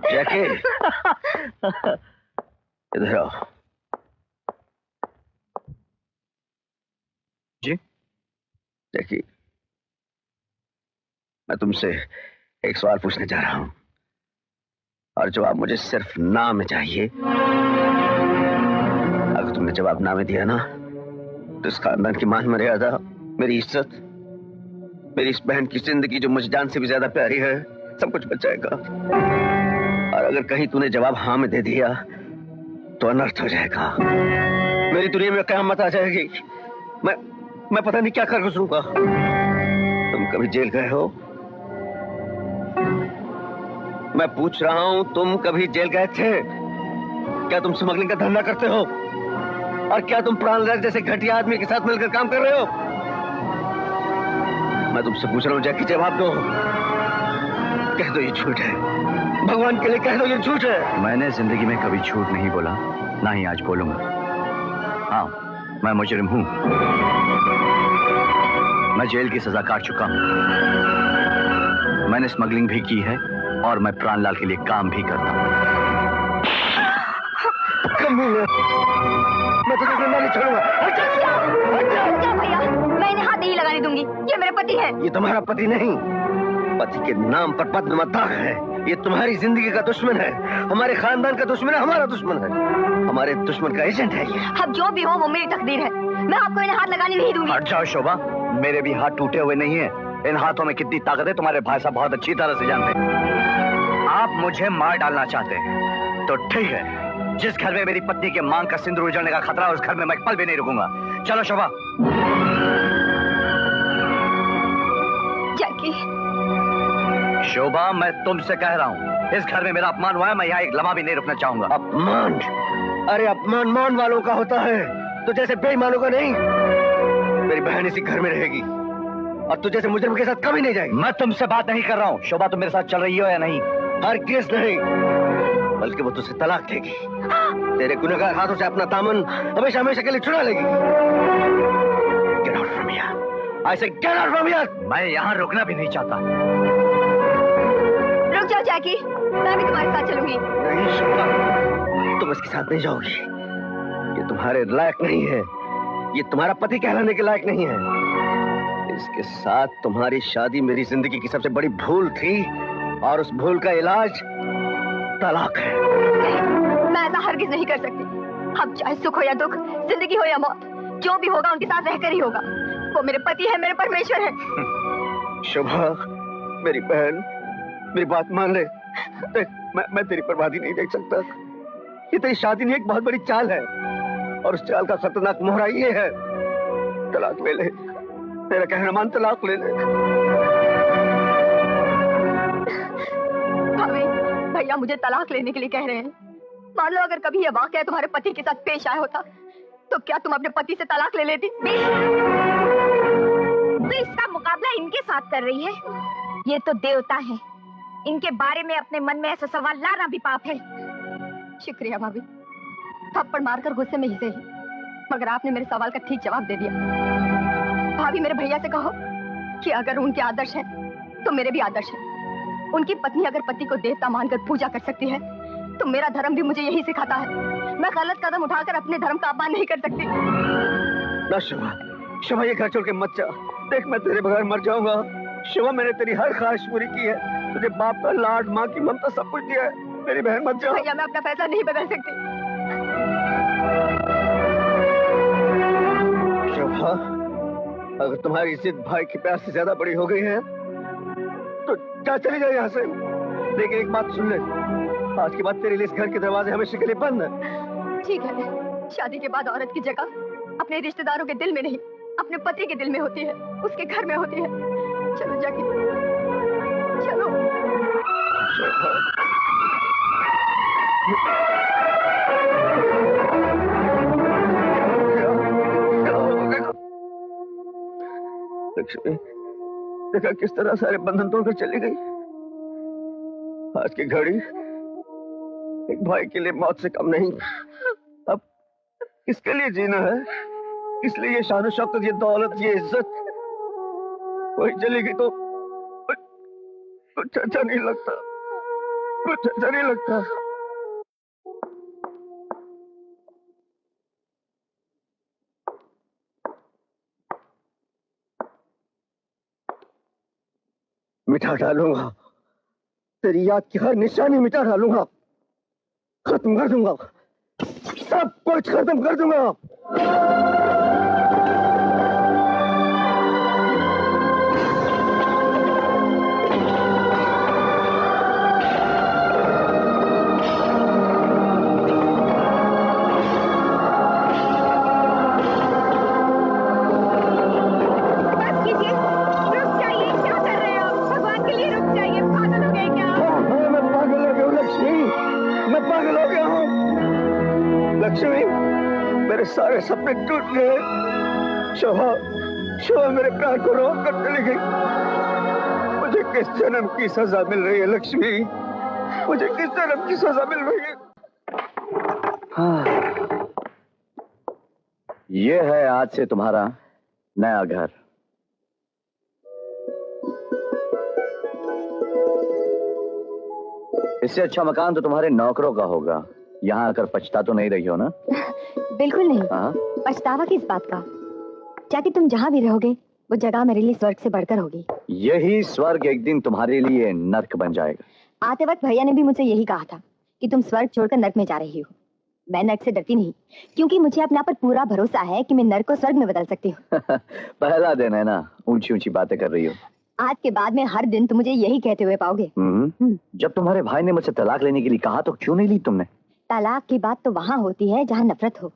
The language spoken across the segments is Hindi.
जैकी, इधर आओ। जी जैकी, मैं तुमसे एक सवाल पूछने जा रहा हूं और जवाब मुझे सिर्फ ना में चाहिए। अगर तुमने जवाब ना में दिया ना तो इस खानदान की मान मर्यादा, मेरी इज्जत, मेरी इस बहन की जिंदगी जो मुझे जान से भी ज्यादा प्यारी है, सब कुछ बच जाएगा। और अगर कहीं तूने जवाब हाँ में दे दिया तो अनर्थ हो जाएगा। मेरी दुनिया में क़यामत आ जाएगी। मैं पता नहीं क्या कर गुजरूंगा। तुम कभी जेल गए हो? मैं पूछ रहा हूं, तुम कभी जेल गए थे? क्या तुम स्मगलिंग का धंधा करते हो? और क्या तुम प्राणलाल जैसे घटिया आदमी के साथ मिलकर काम कर रहे हो? मैं तुमसे पूछ रहा हूं जैकी, जवाब दो। कह दो ये झूठ है, भगवान के लिए कह दो ये झूठ है। मैंने जिंदगी में कभी झूठ नहीं बोला, ना ही आज बोलूंगा। हाँ, मैं मुजरिम हूं। मैं जेल की सजा काट चुका हूं। मैंने स्मगलिंग भी की है और मैं प्राणलाल के लिए काम भी करता हूं। मैं तुझे जिंदा नहीं छोड़ूंगा। भैया, मैं इन्हें हाथ नहीं लगाने दूंगी। ये मेरे पति है। ये तुम्हारा पति नहीं, पति के नाम पर बदनाम दाग है। ये तुम्हारी जिंदगी का दुश्मन है, हमारे खानदान का दुश्मन है, हमारा दुश्मन है, हमारे दुश्मन का एजेंट है ये। अब जो भी हो वो मेरी तकदीर है। मैं आपको इन्हें हाथ लगाने नहीं दूंगी। हट जाओ शोभा, मेरे भी हाथ टूटे हुए नहीं है। इन हाथों में कितनी ताकत है तुम्हारे भाई साहब बहुत अच्छी तरह से जानते हैं। आप मुझे मार डालना चाहते हैं तो ठीक है, जिस घर में मेरी पत्नी के मांग का सिंदूर उजड़ने का खतरा है उस घर में मैं एक पल भी नहीं रुकूंगा। चलो शोभा। जैकी। शोभा, मैं तुमसे कह रहा हूँ, इस घर में मेरा अपमान हुआ है, मैं यहाँ एक लम्हा भी नहीं रुकना चाहूंगा। अपमान? अरे अपमान मान वालों का होता है, तो जैसे बेईमानों का नहीं। मेरी बहन इसी घर में रहेगी और तू जैसे मुजरिम के साथ कभी नहीं जाएगी। मैं तुमसे बात नहीं कर रहा हूँ। शोभा, तुम मेरे साथ चल रही हो या नहीं? हर केस नहीं, बल्कि वो तुझसे तलाक देगी। तेरे गुनहगार हाथों से अपना दामन हमेशा हमेशा के लिए छुड़ा लेगी। Get out from here. I say get out from here. मैं यहाँ रुकना भी नहीं चाहता। रुक जाओ जैकी, मैं भी तुम्हारे साथ चलूंगी। नहीं शोभा, तुम इसके साथ नहीं जाओगी। ये तुम्हारे लायक नहीं है, ये तुम्हारा पति कहलाने के लायक नहीं है। इसके साथ तुम्हारी शादी मेरी जिंदगी की सबसे बड़ी भूल थी और उस भूल का इलाज तलाक है। नहीं, मैं ऐसा हरगिज नहीं कर सकती। अब चाहे सुख हो या दुख, जिंदगी हो या मौत, जो भी होगा उनके साथ रहकर ही होगा। वो मेरे पति है, मेरे परमेश्वर है। शोभा, मेरी बहन, मेरी बात मान ले। देख, मैं तेरी बर्बादी नहीं देख सकता। ये तेरी शादी नहीं, एक बहुत बड़ी चाल है और उस चाल का खतरनाक मोहरा ये है। तलाक ले ले, तेरा कहना मान, तलाक ले ले। भाभी, भैया मुझे तलाक लेने के लिए कह रहे हैं। मान लो अगर कभी यह वाकया तुम्हारे पति के साथ पेश आया होता तो क्या तुम अपने पति से तलाक ले लेती? तो इसका मुकाबला इनके साथ कर रही है। ये तो देवता है, इनके बारे में अपने मन में ऐसा सवाल लाना भी पाप है। शुक्रिया भाभी, थप्पड़ मारकर गुस्से में ही सही, मगर आपने मेरे सवाल का ठीक जवाब दे दिया। भाभी, मेरे भैया से कहो कि अगर उनके आदर्श हैं तो मेरे भी आदर्श हैं। उनकी पत्नी अगर पति को देवता मानकर पूजा कर सकती है तो मेरा धर्म भी मुझे यही सिखाता है। मैं गलत कदम उठाकर अपने धर्म का अपमान नहीं कर सकती। ना शोभा, शोभा ये घर छोड़ के मत जा। देख, मैं तेरे बगैर मर जाऊंगा। शोभा, मैंने तेरी हर ख्वाहिश पूरी की है, तुझे बाप का लाड, माँ की ममता सब कुछ दिया है। मेरी बहन मत जा। भैया, मैं अपना फैसला नहीं बदल सकती। शोभा, अगर तुम्हारी जिद भाई के प्यार से ज्यादा बड़ी हो गई है तो जा, चली जाए यहाँ से। लेकिन एक बात सुन ले, आज के बाद तेरे लिए इस घर के दरवाजे हमेशा के लिए बंद है। ठीक है, शादी के बाद औरत की जगह अपने रिश्तेदारों के दिल में नहीं, अपने पति के दिल में होती है, उसके घर में होती है। चलो जाके, चलो। लक्ष्मी, देखा किस तरह सारे बंधन तोड़कर चली गई। आज की घड़ी एक भाई के लिए मौत से कम नहीं। अब किसके लिए जीना है? इसलिए ये शान शौकत, ये दौलत, ये इज्जत वही चली गई तो अच्छा नहीं लगता। कुछ अच्छा नहीं लगता। मिटा डालूंगा, तेरी याद की हर निशानी मिटा डालूंगा, खत्म कर दूंगा, सब कुछ खत्म कर दूंगा। लक्ष्मी, मेरे सारे सपने टूट गए। शोभा, शोभा मेरे प्यार को रोक कर चली गई। मुझे किस जन्म की सजा मिल रही है लक्ष्मी? मुझे किस जन्म की सजा मिल रही है? हाँ। ये है आज से तुम्हारा नया घर। इससे अच्छा मकान तो तुम्हारे नौकरों का होगा। यहाँ आकर पछता तो नहीं रही हो ना? बिल्कुल नहीं। हाँ? पछतावा किस बात का? चाहे तुम जहाँ भी रहोगे वो जगह मेरे लिए स्वर्ग से बढ़कर होगी। यही स्वर्ग एक दिन तुम्हारे लिए नर्क बन जाएगा। आते वक्त भैया ने भी मुझसे यही कहा था कि तुम स्वर्ग छोड़कर नर्क में जा रही हो। मैं नर्क से डरती नहीं, क्योंकि मुझे अपने आप पर पूरा भरोसा है कि मैं नर्क को स्वर्ग में बदल सकती हूँ। पहला दिन है ना, ऊंची ऊंची बातें कर रही हो। आज के बाद में हर दिन तुम मुझे यही कहते हुए पाओगे। जब तुम्हारे भाई ने मुझसे तलाक लेने के लिए कहा तो क्यों नहीं ली तुमने? तलाक की बात तो वहाँ होती है जहाँ नफरत हो,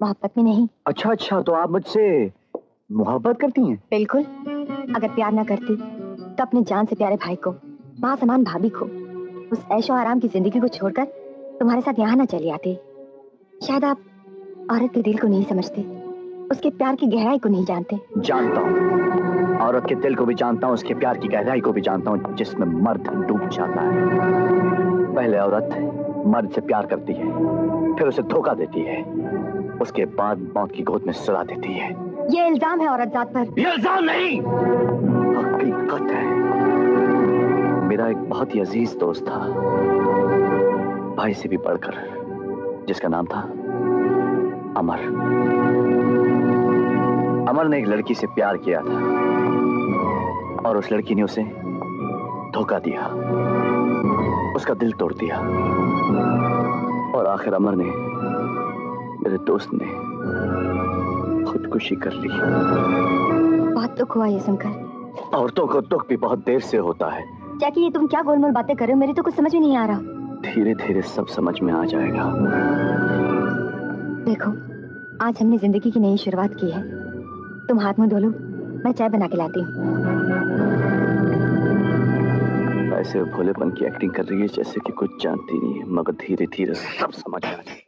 मोहब्बत में नहीं। अच्छा अच्छा, तो आप मुझसे मोहब्बत करती हैं? बिल्कुल। अगर प्यार ना करती तो अपने जान से प्यारे भाई को, माँ समान भाभी को, उस ऐशो आराम की जिंदगी को छोड़कर तुम्हारे साथ यहाँ ना चली आती। शायद आप औरत के दिल को नहीं समझते, उसके प्यार की गहराई को नहीं जानते। जानता हूँ, औरत के दिल को भी जानता हूँ, उसके प्यार की गहराई को भी जानता हूँ, जिसमें मर्द डूब जाता है। पहले औरत मर्द से प्यार करती है, फिर उसे धोखा देती है, उसके बाद मौत की गोद में सुला देती है। ये इल्जाम है औरत जात पर। ये इल्जाम नहीं, हकीकत है। मेरा एक बहुत ही अजीज दोस्त था, भाई से भी बढ़कर, जिसका नाम था अमर। अमर ने एक लड़की से प्यार किया था और उस लड़की ने उसे धोखा दिया, उसका दिल तोड़ दिया और आखिर अमर ने, मेरे दोस्त ने, खुदकुशी कर ली। बहुत दुख हुआ ये सुनकर। औरतों को दुख भी बहुत देर से होता है। जैकी, ये तुम क्या गोलमोल बातें कर रहे हो? मेरी तो कुछ समझ में नहीं आ रहा। धीरे धीरे सब समझ में आ जाएगा। देखो, आज हमने जिंदगी की नई शुरुआत की है। तुम हाथ मुंह धो लो, मैं चाय बना के लाती हूँ। ऐसे भोलेपन की एक्टिंग कर रही है जैसे कि कुछ जानती नहीं है, मगर धीरे धीरे सब समझ आ जाएगी।